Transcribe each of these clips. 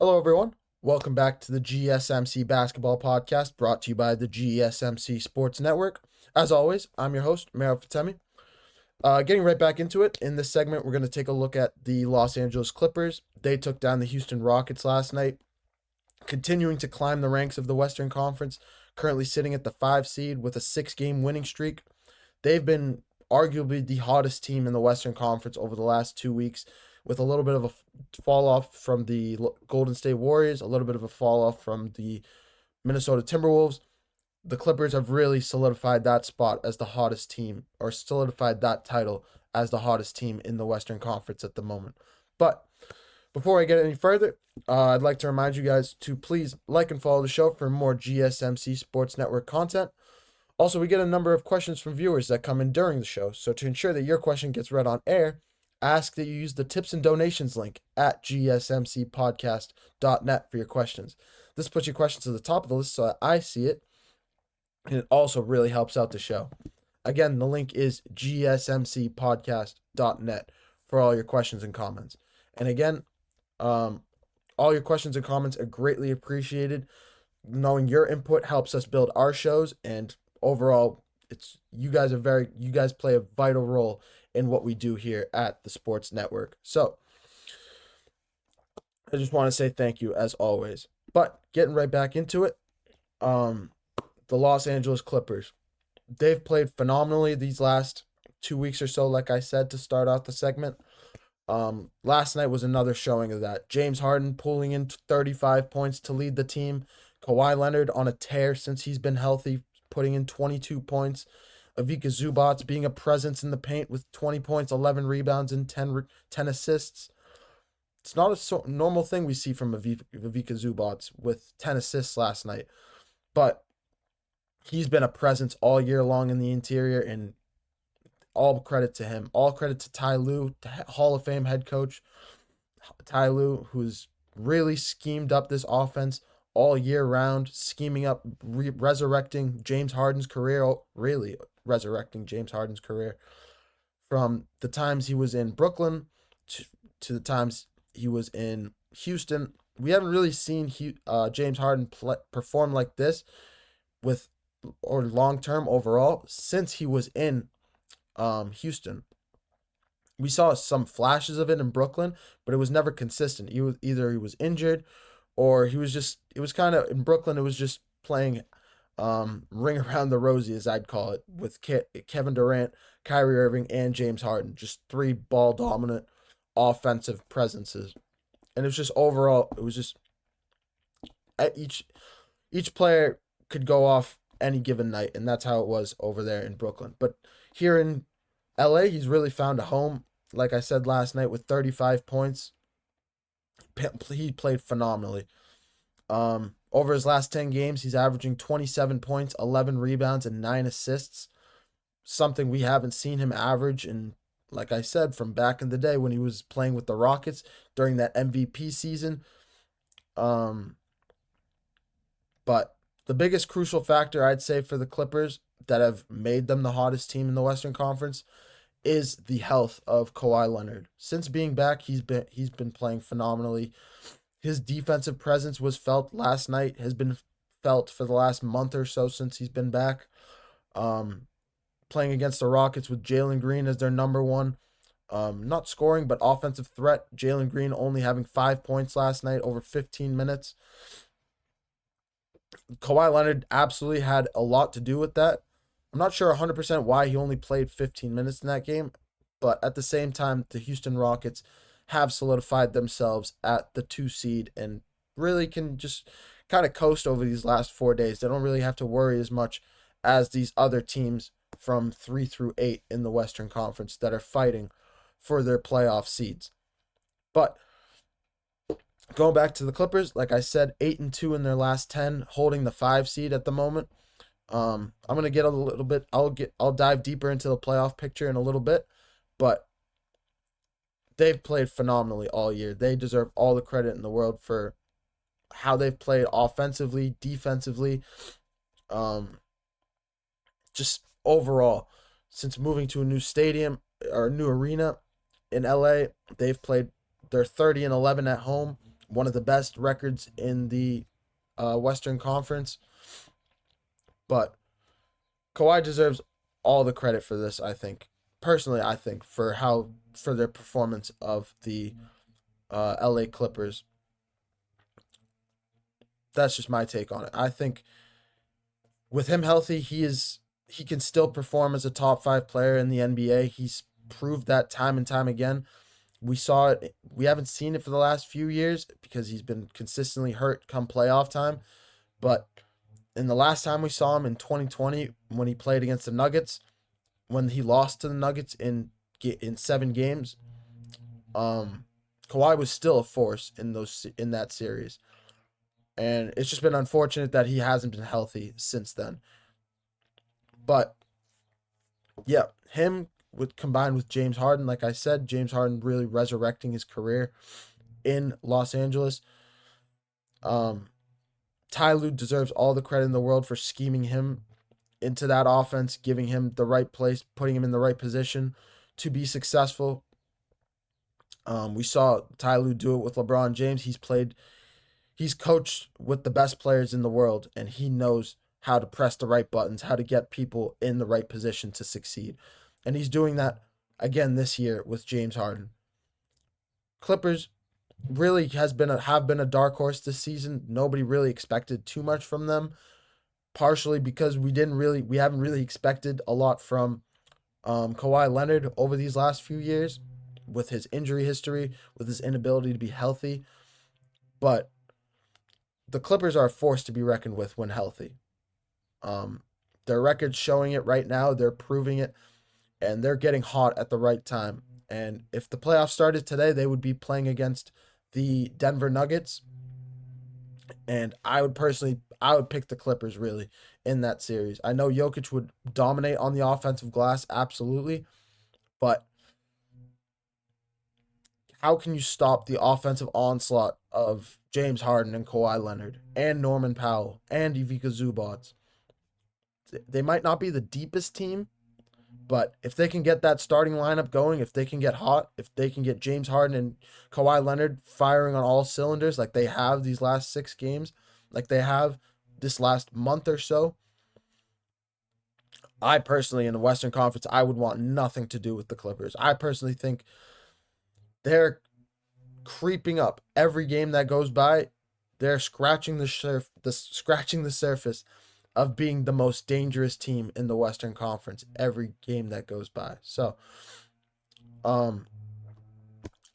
Hello, everyone. Welcome back to the GSMC Basketball Podcast, brought to you by the GSMC Sports Network. As always, I'm your host, Mero Fatemi. Getting right back into it, in this segment, we're going to take a look at the Los Angeles Clippers. They took down the Houston Rockets last night, continuing to climb the ranks of the Western Conference, currently sitting at the 5 seed with a 6-game winning streak. They've been arguably the hottest team in the Western Conference over the last 2 weeks, with a little bit of a fall off from the Golden State Warriors, a little bit of a fall off from the Minnesota Timberwolves. The Clippers have really solidified that spot as the hottest team, or solidified that title as the hottest team in the Western Conference at the moment. But before I get any further, I'd like to remind you guys to please like and follow the show for more GSMC Sports Network content. Also, we get a number of questions from viewers that come in during the show, so to ensure that your question gets read on air, ask that you use the tips and donations link at gsmcpodcast.net for your questions. This puts your questions to the top of the list so that I see it, and it also really helps out the show. Again, the link is gsmcpodcast.net for all your questions and comments. And again, all your questions and comments are greatly appreciated. Knowing your input helps us build our shows, and overall, you guys play a vital role in what we do here at the Sports Network. So I just want to say thank you as always. But getting right back into it, the Los Angeles Clippers, they've played phenomenally these last 2 weeks or so, like I said, to start out the segment. Last night was another showing of that. James Harden pulling in 35 points to lead the team. Kawhi Leonard on a tear since he's been healthy, putting in 22 points. Ivica Zubac being a presence in the paint with 20 points, 11 rebounds, and 10 assists. It's not a normal thing we see from Ivica Zubac with 10 assists last night. But he's been a presence all year long in the interior, and all credit to him. All credit to Ty Lue, Hall of Fame head coach Ty Lue, who's really schemed up this offense all year round, scheming up, resurrecting James Harden's career, really resurrecting James Harden's career from the times he was in Brooklyn to the times he was in Houston. We haven't really seen James Harden perform like this or long-term overall since he was in Houston. We saw some flashes of it in Brooklyn, but it was never consistent. He was injured, or it was kind of, in Brooklyn, it was just playing ring around the rosy, as I'd call it, with Kevin Durant, Kyrie Irving, and James Harden. Just 3 ball-dominant offensive presences. And it was just overall, it was just each player could go off any given night, and that's how it was over there in Brooklyn. But here in LA, he's really found a home, like I said last night, with 35 points. He played phenomenally. Over his last 10 games, he's averaging 27 points, 11 rebounds, and 9 assists. Something we haven't seen him average in, like I said, from back in the day when he was playing with the Rockets during that MVP season. But the biggest crucial factor, I'd say, for the Clippers that have made them the hottest team in the Western Conference is the health of Kawhi Leonard. Since being back, he's been playing phenomenally. His defensive presence was felt last night, has been felt for the last month or so since he's been back. Playing against the Rockets with Jalen Green as their number one, not scoring, but offensive threat. Jalen Green only having 5 points last night over 15 minutes. Kawhi Leonard absolutely had a lot to do with that. I'm not sure 100% why he only played 15 minutes in that game, but at the same time, the Houston Rockets have solidified themselves at the 2 seed and really can just kind of coast over these last 4 days. They don't really have to worry as much as these other teams from 3 through 8 in the Western Conference that are fighting for their playoff seeds. But going back to the Clippers, like I said, 8-2 in their last 10, holding the 5 seed at the moment. I'm gonna get a little bit. I'll dive deeper into the playoff picture in a little bit, but they've played phenomenally all year. They deserve all the credit in the world for how they've played offensively, defensively, just overall. Since moving to a new stadium or a new arena in LA, they've played. They're 30-11 at home one of the best records in the Western Conference. But Kawhi deserves all the credit for this, I think. Personally, I think for their performance of the LA Clippers. That's just my take on it. I think with him healthy, he can still perform as a top 5 player in the NBA. He's proved that time and time again. We saw it. We haven't seen it for the last few years because he's been consistently hurt come playoff time. But in the last time we saw him in 2020, when he played against the Nuggets, when he lost to the Nuggets in 7 games, Kawhi was still a force in that series. And it's just been unfortunate that he hasn't been healthy since then. But yeah, him combined with James Harden, like I said, James Harden really resurrecting his career in Los Angeles. Ty Lue deserves all the credit in the world for scheming him into that offense, giving him the right place, putting him in the right position to be successful. We saw Ty Lue do it with LeBron James. He's coached with the best players in the world, and he knows how to press the right buttons, how to get people in the right position to succeed. And he's doing that again this year with James Harden. Clippers really have been a dark horse this season. Nobody really expected too much from them, partially because we haven't really expected a lot from Kawhi Leonard over these last few years with his injury history, with his inability to be healthy. But the Clippers are a force to be reckoned with when healthy. Their record's showing it right now. They're proving it, and they're getting hot at the right time. And if the playoffs started today, they would be playing against the Denver Nuggets. And I would pick the Clippers really in that series. I know Jokic would dominate on the offensive glass, absolutely. But how can you stop the offensive onslaught of James Harden and Kawhi Leonard and Norman Powell and Ivica Zubac? They might not be the deepest team, but if they can get that starting lineup going, if they can get hot, if they can get James Harden and Kawhi Leonard firing on all cylinders like they have these last 6 games, like they have this last month or so, I personally, in the Western Conference, I would want nothing to do with the Clippers. I personally think they're creeping up every game that goes by. They're scratching the surface of being the most dangerous team in the Western Conference every game that goes by. So,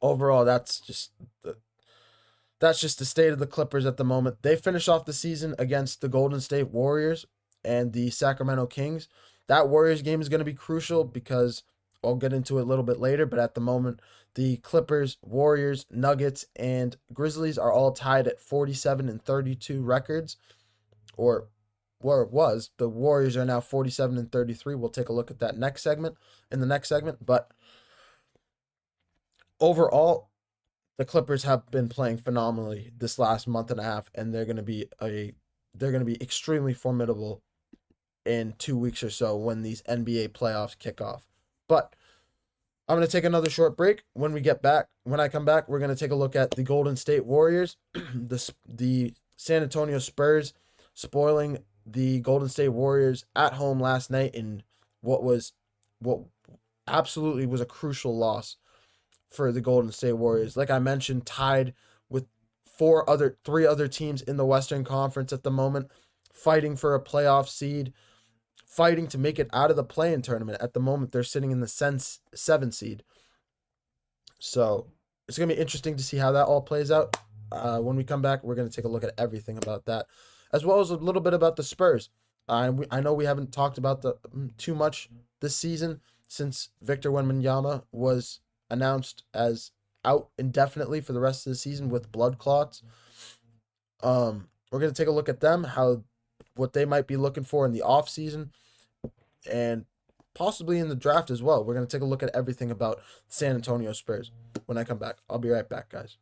overall, that's just the state of the Clippers at the moment. They finish off the season against the Golden State Warriors and the Sacramento Kings. That Warriors game is going to be crucial because I'll get into it a little bit later, but at the moment, the Clippers, Warriors, Nuggets, and Grizzlies are all tied at 47 and 32 records, or where it was. The Warriors are now 47 and 33. We'll take a look at that in the next segment. But overall, the Clippers have been playing phenomenally this last month and a half, and they're going to be extremely formidable in 2 weeks or so when these NBA playoffs kick off. But I'm going to take another short break. When I come back, we're going to take a look at the Golden State Warriors, the San Antonio Spurs spoiling the Golden State Warriors at home last night in what absolutely was a crucial loss for the Golden State Warriors. Like I mentioned, tied with 3 other teams in the Western Conference at the moment, fighting for a playoff seed, fighting to make it out of the play-in tournament. At the moment, they're sitting in the 7 seed. So it's going to be interesting to see how that all plays out. When we come back, we're going to take a look at everything about that, as well as a little bit about the Spurs. I know we haven't talked about too much this season since Victor Wembanyama was announced as out indefinitely for the rest of the season with blood clots. We're going to take a look at them, what they might be looking for in the offseason, and possibly in the draft as well. We're going to take a look at everything about San Antonio Spurs when I come back. I'll be right back, guys.